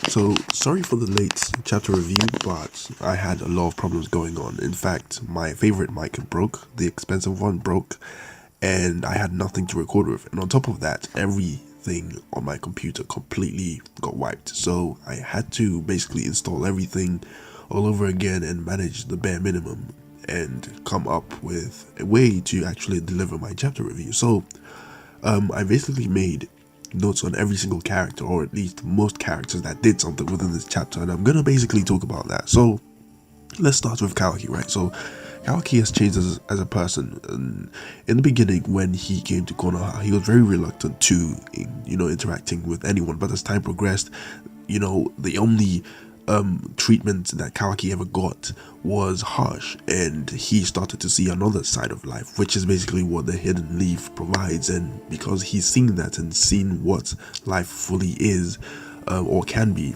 So, sorry for the late chapter review, but I had a lot of problems going on. In fact, my favorite mic broke, the expensive one broke, and I had nothing to record with. And on top of that, everything on my computer completely got wiped. So, I had to basically install everything all over again and manage the bare minimum and come up with a way to actually deliver my chapter review. So, I basically made notes on every single character, or at least most characters that did something within this chapter, and I'm gonna basically talk about that. So let's start with Kawaki, right? So Kawaki has changed as a person. And in the beginning, when he came to Konoha, he was very reluctant to, interacting with anyone. But as time progressed, the only treatment that Kawaki ever got was harsh, and he started to see another side of life, which is basically what the hidden leaf provides. And because he's seen that and seen what life fully is, or can be,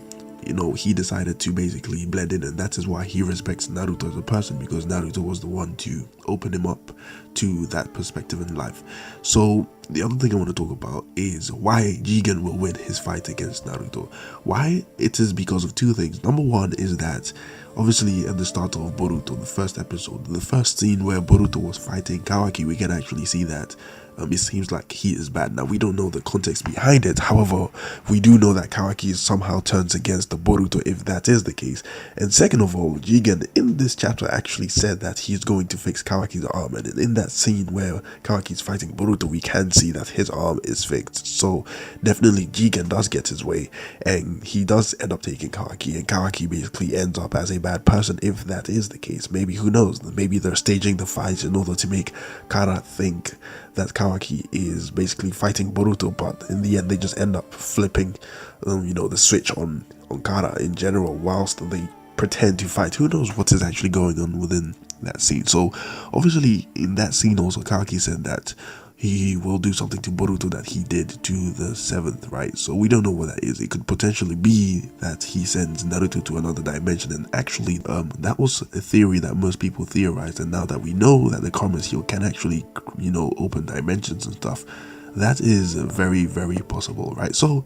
he decided to basically blend in, and that is why he respects Naruto as a person, because Naruto was the one to open him up to that perspective in life. So the other thing I want to talk about is why Jigen will win his fight against Naruto. Why? It is because of two things. Number one is that obviously at the start of Boruto, the first episode, the first scene where Boruto was fighting Kawaki, we can actually see that it seems like he is bad. Now, we don't know the context behind it. However, we do know that Kawaki somehow turns against the Boruto if that is the case. And second of all, Jigen in this chapter actually said that he's going to fix Kawaki's arm. And in that scene where Kawaki's fighting Boruto, we can see that his arm is fixed. So definitely Jigen does get his way, and he does end up taking Kawaki. And Kawaki basically ends up as a bad person if that is the case. Maybe, who knows? Maybe they're staging the fight in order to make Kara think that Kawaki is basically fighting Boruto, but in the end they just end up flipping the switch on Kara in general whilst they pretend to fight. Who knows what is actually going on within that scene. So obviously in that scene also Kawaki said that he will do something to Boruto that he did to the seventh, right? So we don't know what that is. It could potentially be that he sends Naruto to another dimension, and actually that was a theory that most people theorized, and now that we know that the Karma Seal can actually open dimensions and stuff, that is very, very possible, right? So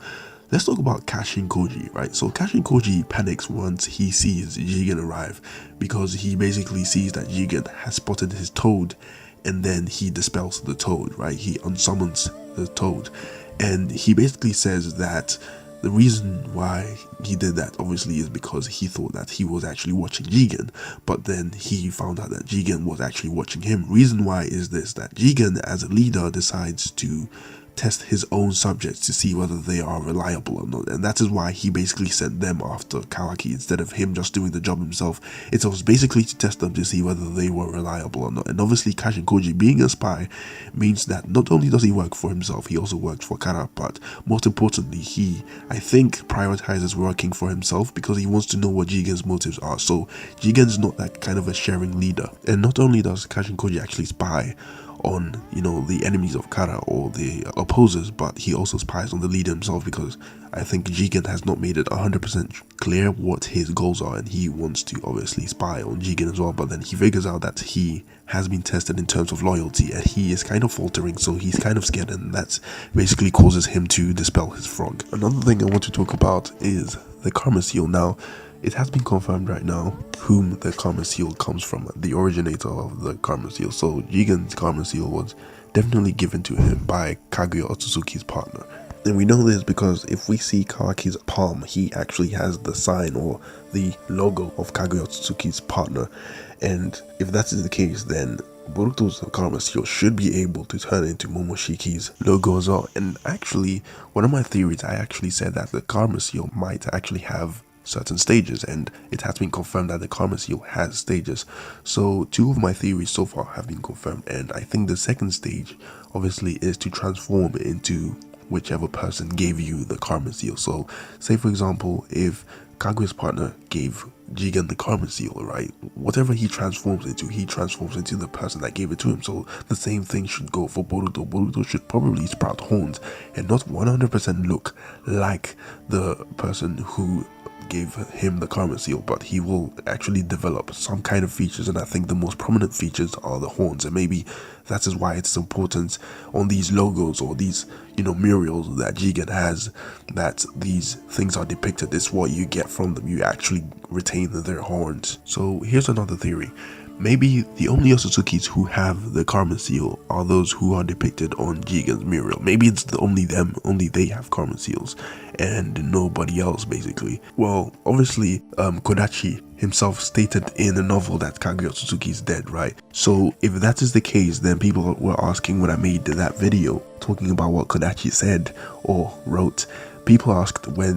let's talk about Kashin Koji, right? So Kashin Koji panics once he sees Jigen arrive, because he basically sees that Jigen has spotted his toad, and then he dispels the toad, right? He unsummons the toad, and he basically says that the reason why he did that obviously is because he thought that he was actually watching Jigen, but then he found out that Jigen was actually watching him. Reason why is this: that Jigen as a leader decides to test his own subjects to see whether they are reliable or not, and that is why he basically sent them after Kawaki instead of him just doing the job himself. It was basically to test them to see whether they were reliable or not. And obviously Kashin Koji being a spy means that not only does he work for himself, he also works for Kara, but most importantly he, I think, prioritizes working for himself because he wants to know what Jigen's motives are. So Jigen's not that kind of a sharing leader. And not only does Kashin Koji actually spy on the enemies of Kara or the opposers, but he also spies on the leader himself, because I think Jigen has not made it 100% clear what his goals are, and he wants to obviously spy on Jigen as well. But then he figures out that he has been tested in terms of loyalty and he is kind of faltering, so he's kind of scared, and that basically causes him to dispel his frog. Another thing I want to talk about is the Karma Seal. Now, it has been confirmed right now whom the Karma Seal comes from, the originator of the Karma Seal. So Jigen's Karma Seal was definitely given to him by Kaguya Otsutsuki's partner. And we know this because if we see Kawaki's palm, he actually has the sign or the logo of Kaguya Otsutsuki's partner. And if that is the case, then Boruto's Karma Seal should be able to turn into Momoshiki's logo as well. And actually, one of my theories, I actually said that the Karma Seal might actually have certain stages, and it has been confirmed that the Karma Seal has stages. So two of my theories so far have been confirmed, and I think the second stage obviously is to transform into whichever person gave you the Karma Seal. So say for example, if Kaguya's partner gave Jigen the Karma Seal, right, whatever he transforms into the person that gave it to him. So the same thing should go for Boruto. Boruto should probably sprout horns and not 100% look like the person who gave him the karma seal, but he will actually develop some kind of features, and I think the most prominent features are the horns, and maybe that is why it's important on these logos or these, murals that Jigen has, that these things are depicted. It's what you get from them. You actually retain their horns. So here's another theory. Maybe the only Otsutsuki's who have the karma seal are those who are depicted on Jigen's mural. Maybe it's only they have karma seals and nobody else, basically. Well, obviously, Kodachi himself stated in the novel that Kaguya Otsutsuki is dead, right? So if that is the case, then people were asking when I made that video talking about what Kodachi said or wrote. People asked why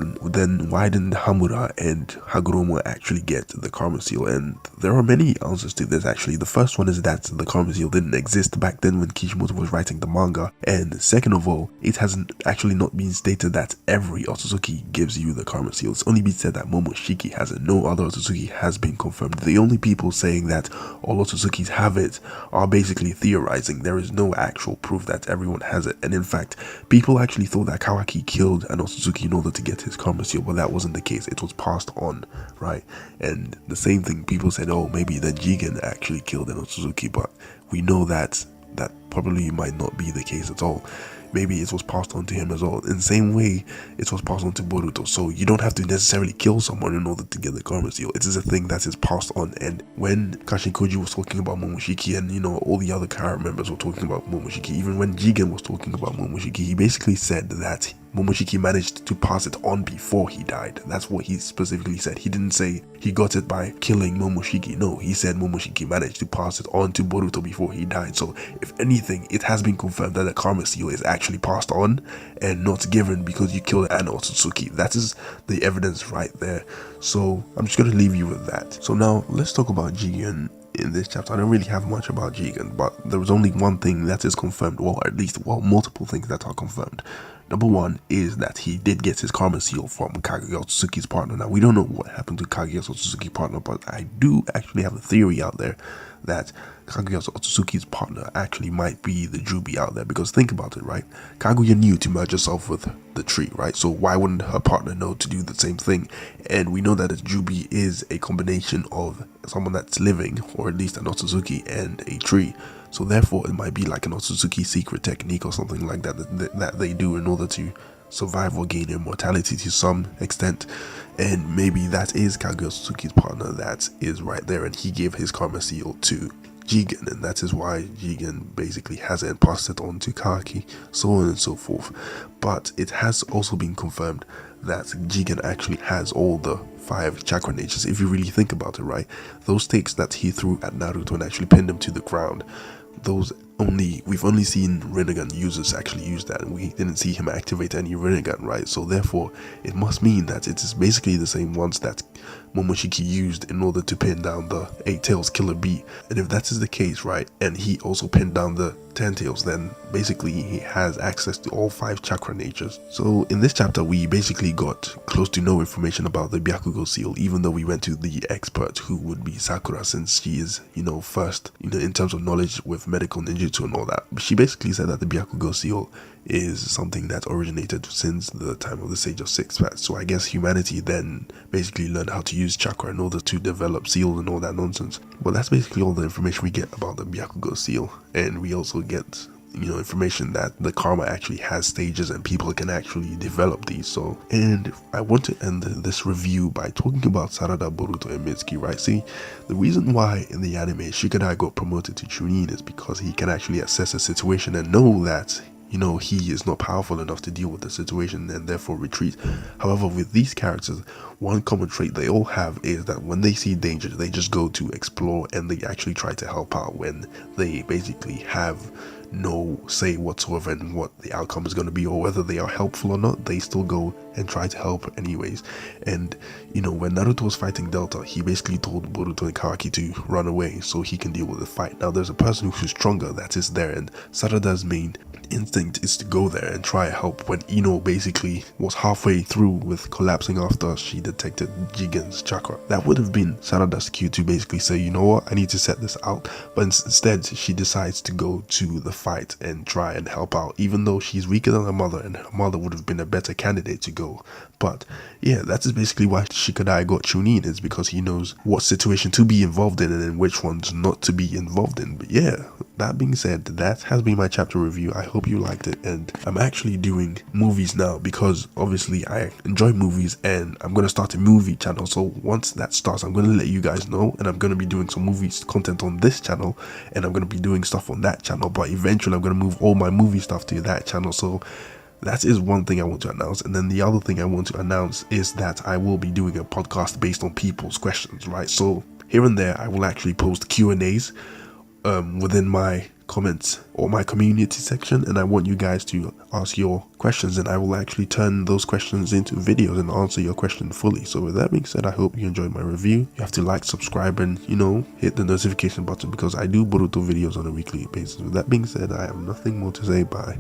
didn't Hamura and Hagoromo actually get the karma seal? And there are many answers to this actually. The first one is that the karma seal didn't exist back then when Kishimoto was writing the manga, and second of all, it hasn't actually not been stated that every Otsutsuki gives you the karma seal. It's only been said that Momoshiki has it. No other Otsutsuki has been confirmed. The only people saying that all Otsutsukis have it are basically theorizing. There is no actual proof that everyone has it, and in fact, people actually thought that Kawaki killed an Otsutsuki in order to get his karma seal, but that wasn't the case. It was passed on, right? And the same thing, people said, oh, maybe the Jigen actually killed an Otsutsuki, but we know that probably might not be the case at all. Maybe it was passed on to him as well. In the same way, it was passed on to Boruto. So you don't have to necessarily kill someone in order to get the karma seal. It is a thing that is passed on. And when Kashinkoji was talking about Momoshiki and, all the other character members were talking about Momoshiki, even when Jigen was talking about Momoshiki, he basically said that Momoshiki managed to pass it on before he died. That's what he specifically said. He didn't say he got it by killing Momoshiki. No, he said Momoshiki managed to pass it on to Boruto before he died. So if anything, it has been confirmed that the karma seal is actually passed on and not given because you killed an Otsutsuki. That is the evidence right there. So I'm just going to leave you with that. So now let's talk about Jigen. In this chapter, I don't really have much about Jigen, but there was only one thing that is confirmed, multiple things that are confirmed. Number one is that he did get his karma seal from Kaguya Otsutsuki's partner. Now, we don't know what happened to Kaguya Otsutsuki's partner, but I do actually have a theory out there that Kaguya Otsutsuki's partner actually might be the Jubi out there, because think about it, right? Kaguya knew to merge herself with the tree, right? So why wouldn't her partner know to do the same thing? And we know that a Jubi is a combination of someone that's living, or at least an Otsutsuki, and a tree. So therefore, it might be like an Otsutsuki secret technique or something like that they do in order to survive or gain immortality to some extent. And maybe that is Kaguya Otsutsuki's partner that is right there, and he gave his karma seal to Jigen, and that is why Jigen basically has it and passed it on to Kawaki, so on and so forth. But it has also been confirmed that Jigen actually has all the 5 chakra natures. If you really think about it, right? Those stakes that he threw at Naruto and actually pinned him to the ground, we've only seen Rinnegan users actually use that, and we didn't see him activate any Rinnegan, right? So therefore, it must mean that it is basically the same ones that Momoshiki used in order to pin down the 8 Tails Killer Bee. And if that is the case, right, and he also pinned down the 10 Tails, then basically he has access to all 5 chakra natures. So in this chapter, we basically got close to no information about the Byakugo seal, even though we went to the expert, who would be Sakura, since she is, first, in terms of knowledge with medical ninjutsu and all that. She basically said that the Byakugo seal is something that originated since the time of the Sage of Six Paths. So I guess humanity then basically learned how to use chakra in order to develop seals and all that nonsense. But that's basically all the information we get about the Byakugo seal. And we also get information that the karma actually has stages and people can actually develop these. So, and I want to end this review by talking about Sarada, Boruto, and Mitsuki, right? See, the reason why in the anime Shikadai got promoted to Chunin is because he can actually assess a situation and know that he is not powerful enough to deal with the situation and therefore retreat. However, with these characters, one common trait they all have is that when they see danger, they just go to explore and they actually try to help out when they basically have no say whatsoever in what the outcome is going to be, or whether they are helpful or not. They still go and try to help anyways. And when Naruto was fighting Delta, he basically told Boruto and Kawaki to run away so he can deal with the fight. Now there's a person who's stronger that is there, and Sarada's main instinct is to go there and try help when Ino basically was halfway through with collapsing after she detected Jigen's chakra. That would have been Sarada's cue to basically say, you know what, I need to set this out. But instead, she decides to go to the fight and try and help out, even though she's weaker than her mother and her mother would have been a better candidate to go. But yeah, that is basically why Shikadai got Chunin, is because he knows what situation to be involved in and in which ones not to be involved in. But yeah, that being said, that has been my chapter review. I hope you liked it, and I'm actually doing movies now because obviously I enjoy movies and I'm going to start a movie channel. So once that starts, I'm going to let you guys know, and I'm going to be doing some movies content on this channel and I'm going to be doing stuff on that channel, but eventually I'm going to move all my movie stuff to that channel. So that is one thing I want to announce. And then the other thing I want to announce is that I will be doing a podcast based on people's questions, right? So here and there I will actually post Q&As within my comments or my community section, and I want you guys to ask your questions, and I will actually turn those questions into videos and answer your question fully. So with that being said, I hope you enjoyed my review. You have to like, subscribe, and hit the notification button because I do Boruto videos on a weekly basis. With that being said, I have nothing more to say. Bye.